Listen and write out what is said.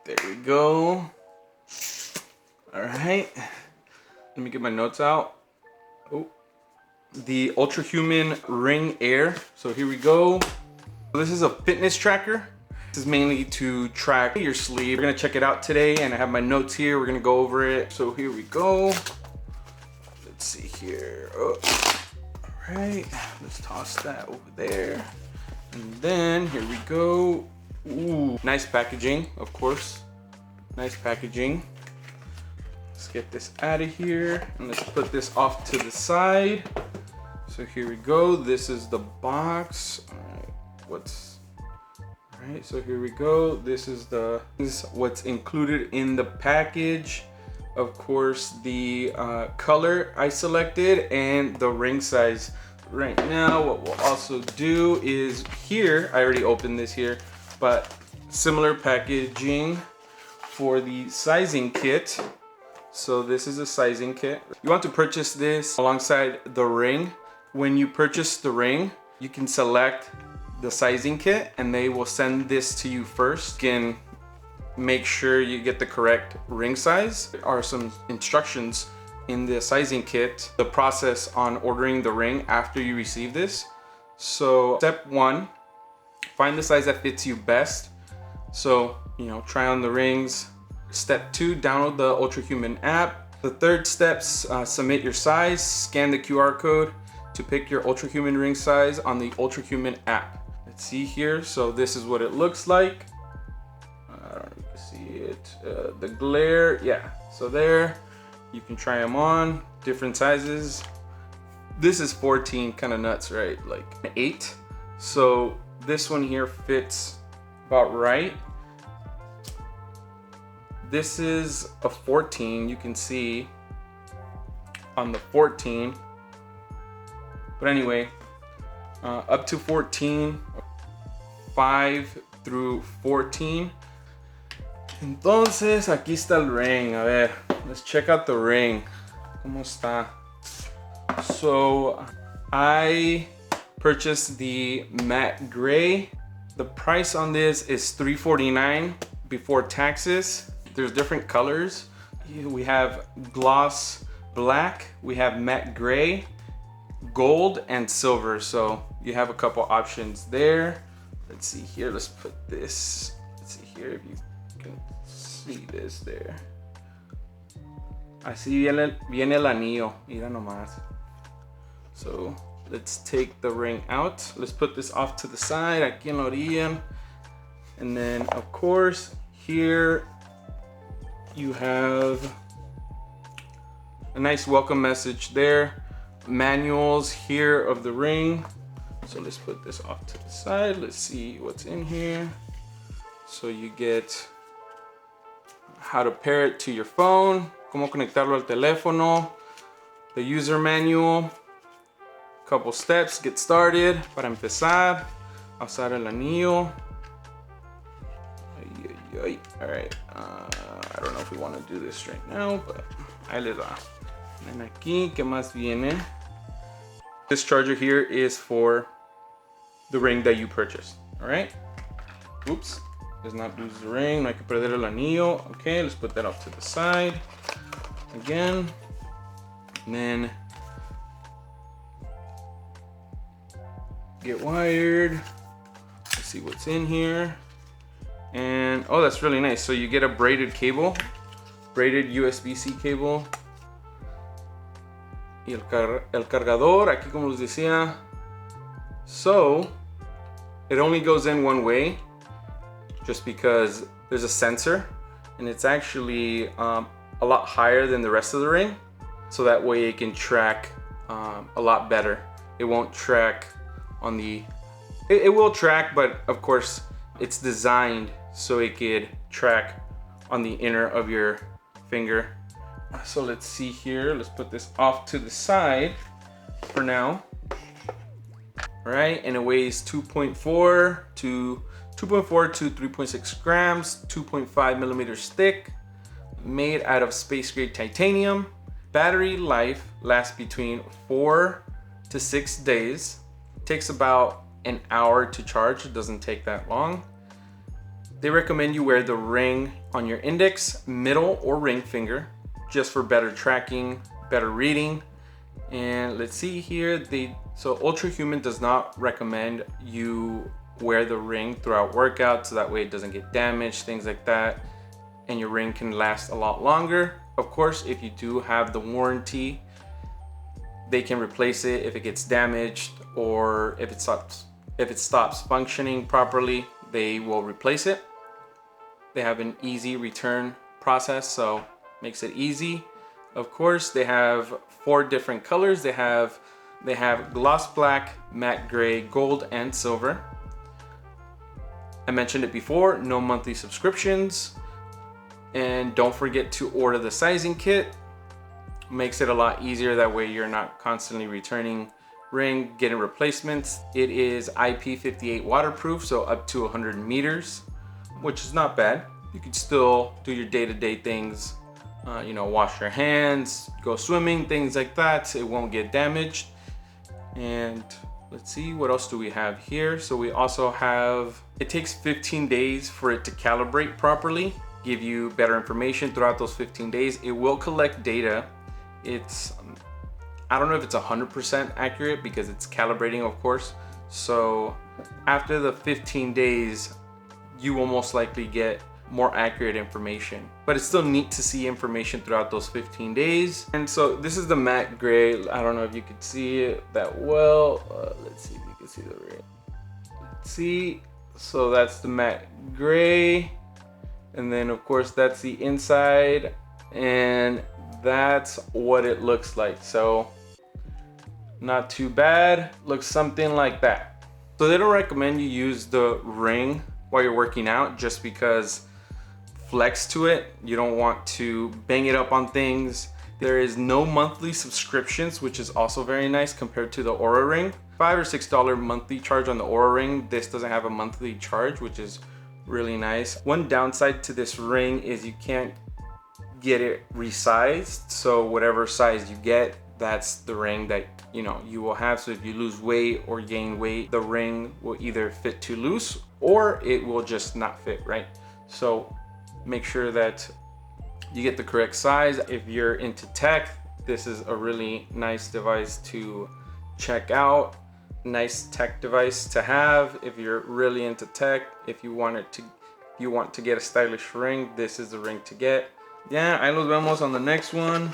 There we go. All right. Let me get my notes out. Oh, the Ultrahuman Ring Air. So here we go. This is a fitness tracker. This is mainly to track your sleep. We're gonna check it out today, and I have my notes here. We're gonna go over it. So here we go. Let's see here. Oh. All right, let's toss that over there. And then here we go. Ooh, nice packaging, of course. Nice packaging. Let's get this out of here, and let's put this off to the side. So here we go. This is the box. All right, all right, so here we go. This is what's included in the package. Of course, the color I selected and the ring size. Right now, what we'll also do is here, I already opened this here, but similar packaging for the sizing kit. So this is a sizing kit. You want to purchase this alongside the ring. When you purchase the ring, you can select the sizing kit and they will send this to you first. You can make sure you get the correct ring size. There are some instructions in the sizing kit, the process on ordering the ring after you receive this. So step 1, find the size that fits you best. So, try on the rings. Step 2, download the Ultrahuman app. The third steps, submit your size, scan the QR code to pick your Ultrahuman ring size on the Ultrahuman app. Let's see here. So this is what it looks like. I don't know if you can see it. The glare, yeah. So there, you can try them on, different sizes. This is 14, kind of nuts, right? Like 8. So this one here fits about right. This is a 14, you can see on the 14. But anyway, up to 14, 5 through 14. Entonces, aquí está el ring. A ver, let's check out the ring. ¿Cómo está? So, I purchased the matte gray. The price on this is $349 before taxes. There's different colors. We have gloss black, we have matte gray, gold, and silver. So you have a couple options there. Let's see here, let's put this. Let's see here if you can see this there. Así viene el anillo, mira nomás. So let's take the ring out. Let's put this off to the side, aquí en la orilla. And then of course, here you have a nice welcome message there. Manuals here of the ring. So let's put this off to the side. Let's see what's in here. So you get how to pair it to your phone, cómo conectarlo al teléfono, the user manual, couple steps, get started. Para empezar, usar el anillo. All right, I don't know if we want to do this right now, but ahí les va. And aquí, ¿qué más viene? This charger here is for the ring that you purchased, all right? Oops, let's not lose the ring, no hay que perder el anillo. Okay, let's put that off to the side again. And then get wired. Let's see what's in here. And oh, that's really nice. So you get a braided cable, braided USB-C cable. Y el cargador, aquí como les decía. So it only goes in one way, just because there's a sensor, and it's actually a lot higher than the rest of the ring. So that way it can track a lot better. It won't track on the, it will track, but of course it's designed so it could track on the inner of your finger. So let's see here, let's put this off to the side for now. All right, and it weighs 2.4 to 3.6 grams, 2.5 millimeters thick, made out of space grade titanium. Battery life lasts between 4 to 6 days. It takes about an hour to charge, it doesn't take that long. They recommend you wear the ring on your index, middle, or ring finger, just for better tracking, better reading. And let's see here, so Ultrahuman does not recommend you wear the ring throughout workouts, so that way it doesn't get damaged, things like that, and your ring can last a lot longer. Of course, if you do have the warranty, they can replace it if it gets damaged, or if it stops functioning properly, they will replace it. They have an easy return process, so makes it easy. Of course, they have 4 different colors. They have gloss black, matte gray, gold, and silver. I mentioned it before, no monthly subscriptions. And don't forget to order the sizing kit. Makes it a lot easier, that way you're not constantly returning ring, getting replacements. It is IP58 waterproof, so up to 100 meters, which is not bad. You could still do your day-to-day things, you know, wash your hands, go swimming, things like that. It won't get damaged. And let's see, what else do we have here? So we also have, it takes 15 days for it to calibrate properly, give you better information throughout those 15 days. It will collect data. It's, I don't know if it's 100% accurate because it's calibrating, of course. So after the 15 days, you will most likely get more accurate information, but it's still neat to see information throughout those 15 days. And so this is the matte gray. I don't know if you could see it that well. Let's see if you can see the ring. Let's see. So that's the matte gray. And then of course that's the inside, and that's what it looks like. So not too bad. Looks something like that. So they don't recommend you use the ring while you're working out, just because flex to it. You don't want to bang it up on things. There is no monthly subscriptions, which is also very nice compared to the Oura Ring. $5 or $6 monthly charge on the Oura Ring. This doesn't have a monthly charge, which is really nice. One downside to this ring is you can't get it resized. So whatever size you get, that's the ring that you will have. So if you lose weight or gain weight, the ring will either fit too loose or it will just not fit, right? So make sure that you get the correct size. If you're into tech, this is a really nice device to check out. Nice tech device to have if you're really into tech. If you want to get a stylish ring, this is the ring to get. Yeah, ahí los vemos on the next one.